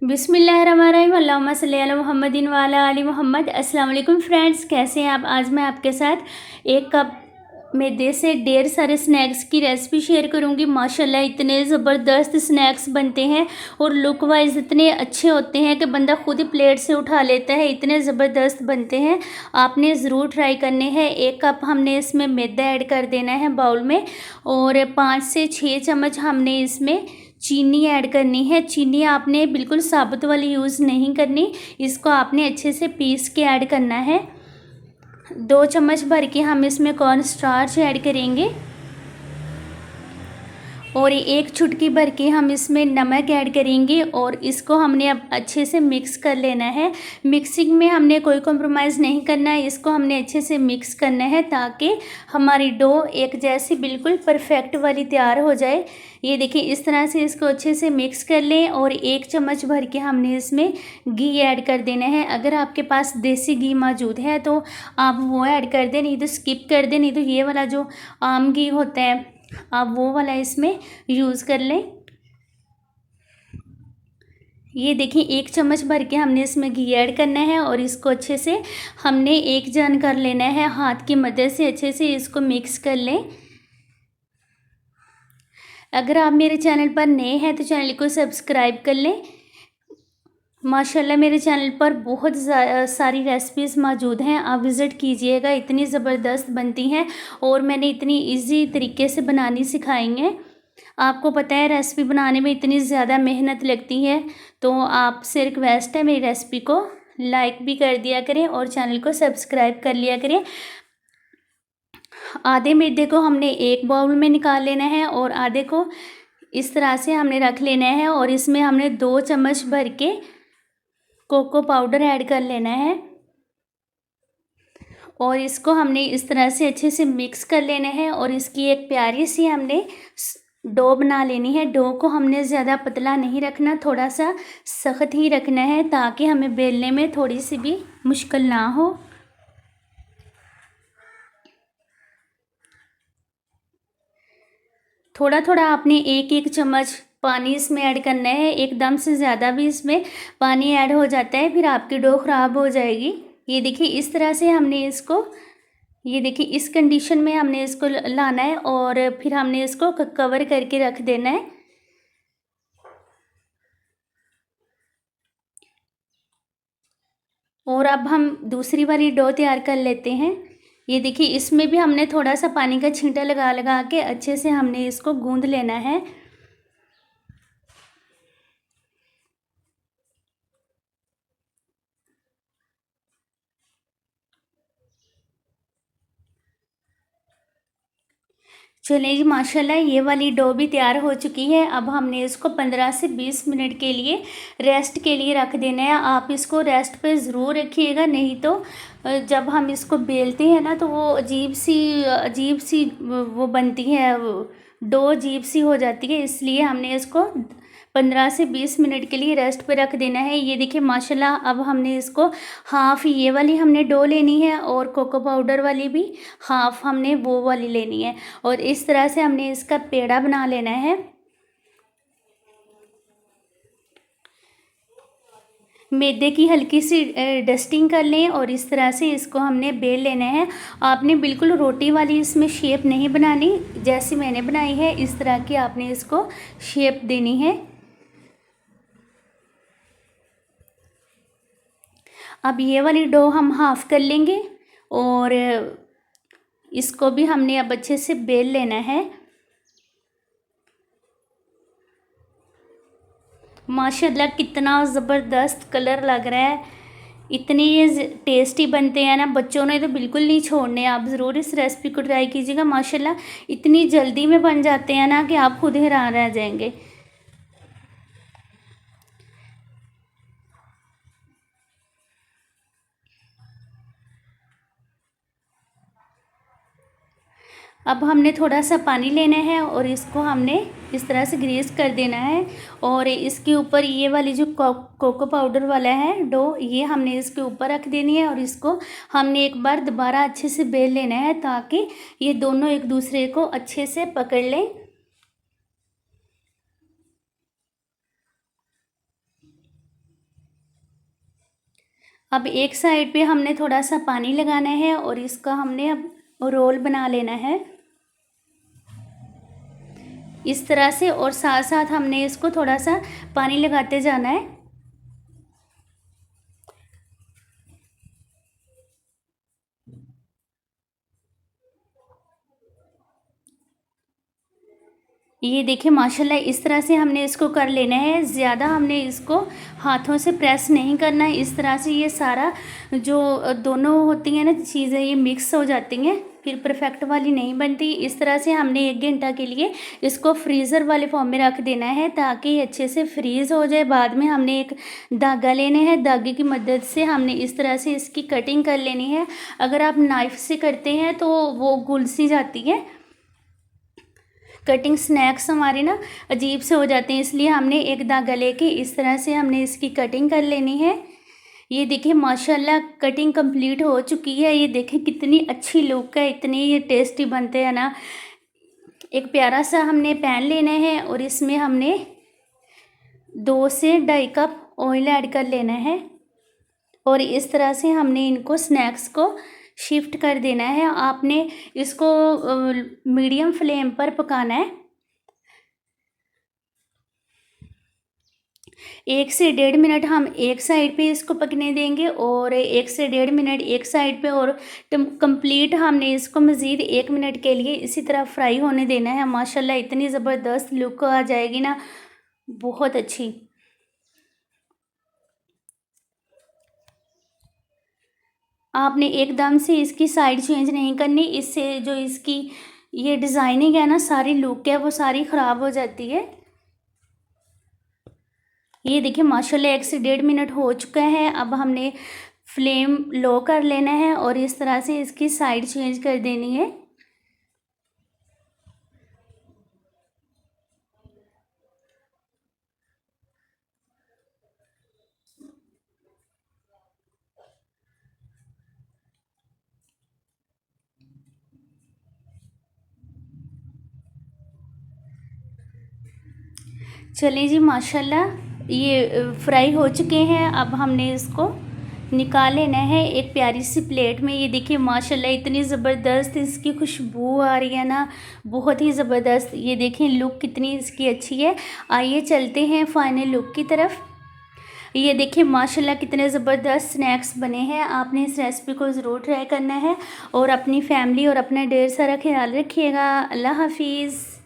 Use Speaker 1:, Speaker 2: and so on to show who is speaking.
Speaker 1: बिस्मिल्लाहिर्रहमानिर्रहीम अल्लाहुम्मा सल्ली अला मुहम्मदिन व अला आलि मोहम्मद। अस्सलाम वालेकुम फ्रेंड्स, कैसे हैं आप। आज मैं आपके साथ एक कप मैदे से ढेर सारे स्नैक्स की रेसिपी शेयर करूंगी। माशाल्लाह इतने ज़बरदस्त स्नैक्स बनते हैं और लुक वाइज इतने अच्छे होते हैं कि बंदा खुद ही प्लेट से उठा लेता है, इतने ज़बरदस्त बनते हैं। आपने ज़रूर ट्राई करने हैं। 1 कप हमने इसमें मैदा ऐड कर देना है बाउल में और 5 से 6 चम्मच हमने इसमें चीनी ऐड करनी है। चीनी आपने बिल्कुल साबुत वाली यूज़ नहीं करनी, इसको आपने अच्छे से पीस के ऐड करना है। 2 चम्मच भर के हम इसमें कॉर्न स्टार्च ऐड करेंगे और 1 चुटकी भर के हम इसमें नमक ऐड करेंगे और इसको हमने अब अच्छे से मिक्स कर लेना है। मिक्सिंग में हमने कोई कॉम्प्रोमाइज़ नहीं करना है, इसको हमने अच्छे से मिक्स करना है ताकि हमारी डो एक जैसी बिल्कुल परफेक्ट वाली तैयार हो जाए। ये देखिए इस तरह से इसको अच्छे से मिक्स कर लें और 1 चम्मच भर के हमने इसमें घी ऐड कर देना है। अगर आपके पास देसी घी मौजूद है तो आप वो ऐड कर दें, नहीं तो स्किप कर दें, नहीं तो ये वाला जो आम घी होता है आप वो वाला इसमें यूज़ कर लें। ये देखिए 1 चम्मच भर के हमने इसमें घी ऐड करना है और इसको अच्छे से हमने एक जन कर लेना है। हाथ की मदद से अच्छे से इसको मिक्स कर लें। अगर आप मेरे चैनल पर नए हैं तो चैनल को सब्सक्राइब कर लें। माशाल्लाह मेरे चैनल पर बहुत सारी रेसिपीज़ मौजूद हैं, आप विज़िट कीजिएगा। इतनी ज़बरदस्त बनती हैं और मैंने इतनी इजी तरीके से बनानी सिखाई हैं। आपको पता है रेसिपी बनाने में इतनी ज़्यादा मेहनत लगती है, तो आपसे रिक्वेस्ट है मेरी रेसिपी को लाइक भी कर दिया करें और चैनल को सब्सक्राइब कर लिया करें। आधे मैदे को हमने एक बाउल में निकाल लेना है और आधे को इस तरह से हमने रख लेना है और इसमें हमने 2 चम्मच भर के कोको पाउडर ऐड कर लेना है और इसको हमने इस तरह से अच्छे से मिक्स कर लेना है और इसकी एक प्यारी सी हमने डो बना लेनी है। डो को हमने ज़्यादा पतला नहीं रखना, थोड़ा सा सख्त ही रखना है ताकि हमें बेलने में थोड़ी सी भी मुश्किल ना हो। थोड़ा थोड़ा आपने एक एक चम्मच पानी इसमें ऐड करना है, एकदम से ज़्यादा भी इसमें पानी ऐड हो जाता है फिर आपकी डो ख़राब हो जाएगी। ये देखिए इस तरह से हमने इसको, ये देखिए इस कंडीशन में हमने इसको लाना है और फिर हमने इसको कवर करके रख देना है। और अब हम दूसरी वाली डो तैयार कर लेते हैं। ये देखिए इसमें भी हमने थोड़ा सा पानी का छींटा लगा लगा के अच्छे से हमने इसको गूंद लेना है। चलिए जी माशाल्लाह ये वाली डो भी तैयार हो चुकी है। अब हमने इसको 15 से 20 मिनट के लिए रेस्ट के लिए रख देना है। आप इसको रेस्ट पे ज़रूर रखिएगा, नहीं तो जब हम इसको बेलते हैं ना तो वो अजीब सी वो बनती है, डो अजीब सी हो जाती है, इसलिए हमने इसको 15 से 20 मिनट के लिए रेस्ट पे रख देना है। ये देखिए माशाल्लाह अब हमने इसको हाफ़ ये वाली हमने डो लेनी है और कोको पाउडर वाली भी हाफ़ हमने वो वाली लेनी है और इस तरह से हमने इसका पेड़ा बना लेना है। मैदे की हल्की सी डस्टिंग कर लें और इस तरह से इसको हमने बेल लेना है। आपने बिल्कुल रोटी वाली इसमें शेप नहीं बनानी, जैसी मैंने बनाई है इस तरह की आपने इसको शेप देनी है। अब ये वाली डो हम हाफ़ कर लेंगे और इसको भी हमने अब अच्छे से बेल लेना है। माशाल्लाह कितना ज़बरदस्त कलर लग रहा है, इतने ये टेस्टी बनते हैं ना, बच्चों ने तो बिल्कुल नहीं छोड़ने। आप ज़रूर इस रेसिपी को ट्राई कीजिएगा। माशाल्लाह इतनी जल्दी में बन जाते हैं ना कि आप खुद हैरान रह जाएंगे। अब हमने थोड़ा सा पानी लेना है और इसको हमने इस तरह से ग्रीस कर देना है और इसके ऊपर ये वाली जो कोको पाउडर वाला है डो, ये हमने इसके ऊपर रख देनी है और इसको हमने एक बार दोबारा अच्छे से बेल लेना है ताकि ये दोनों एक दूसरे को अच्छे से पकड़ लें। अब एक साइड पे हमने थोड़ा सा पानी लगाना है और इसका हमने अब रोल बना लेना है इस तरह से, और साथ साथ हमने इसको थोड़ा सा पानी लगाते जाना है। ये देखिए माशाल्लाह इस तरह से हमने इसको कर लेना है। ज़्यादा हमने इसको हाथों से प्रेस नहीं करना है। इस तरह से ये सारा जो दोनों होती हैं ना चीज़ें, ये मिक्स हो जाती हैं, फिर परफेक्ट वाली नहीं बनती। इस तरह से हमने 1 घंटा के लिए इसको फ्रीज़र वाले फॉर्म में रख देना है ताकि ये अच्छे से फ्रीज़ हो जाए। बाद में हमने एक धागा लेना है, धागे की मदद से हमने इस तरह से इसकी कटिंग कर लेनी है। अगर आप नाइफ़ से करते हैं तो वो घुल सी जाती है कटिंग, स्नैक्स हमारे ना अजीब से हो जाते हैं, इसलिए हमने एक धागा लेके इस तरह से हमने इसकी कटिंग कर लेनी है। ये देखिए माशाल्लाह कटिंग कंप्लीट हो चुकी है। ये देखें कितनी अच्छी लुक है, इतनी ये टेस्टी बनते हैं ना। एक प्यारा सा हमने पैन लेना है और इसमें हमने 2 से 2.5 कप ऑयल ऐड कर लेना है और इस तरह से हमने इनको स्नैक्स को शिफ्ट कर देना है। आपने इसको मीडियम फ्लेम पर पकाना है। 1 से 1.5 मिनट हम एक साइड पे इसको पकने देंगे और 1 से 1.5 मिनट एक साइड पे, और कंप्लीट हमने इसको मज़ीद 1 मिनट के लिए इसी तरह फ्राई होने देना है। माशाल्लाह इतनी ज़बरदस्त लुक आ जाएगी ना, बहुत अच्छी। आपने एकदम से इसकी साइड चेंज नहीं करनी, इससे जो इसकी ये डिज़ाइनिंग है ना, सारी लुक है वो सारी ख़राब हो जाती है। ये देखिए माशाल्लाह 1 से 1.5 मिनट हो चुका है। अब हमने फ्लेम लो कर लेना है और इस तरह से इसकी साइड चेंज कर देनी है। चलिए जी माशाल्लाह ये फ्राई हो चुके हैं। अब हमने इसको निकाल लेना है एक प्यारी सी प्लेट में। ये देखिए माशाल्लाह इतनी ज़बरदस्त इसकी खुशबू आ रही है ना, बहुत ही ज़बरदस्त। ये देखें लुक कितनी इसकी अच्छी है। आइए चलते हैं फाइनल लुक की तरफ। ये देखिए माशाल्लाह कितने ज़बरदस्त स्नैक्स बने हैं। आपने इस रेसिपी को ज़रूर ट्राई करना है और अपनी फैमिली और अपना ढेर सारा ख्याल रखिएगा। अल्लाह हाफिज़।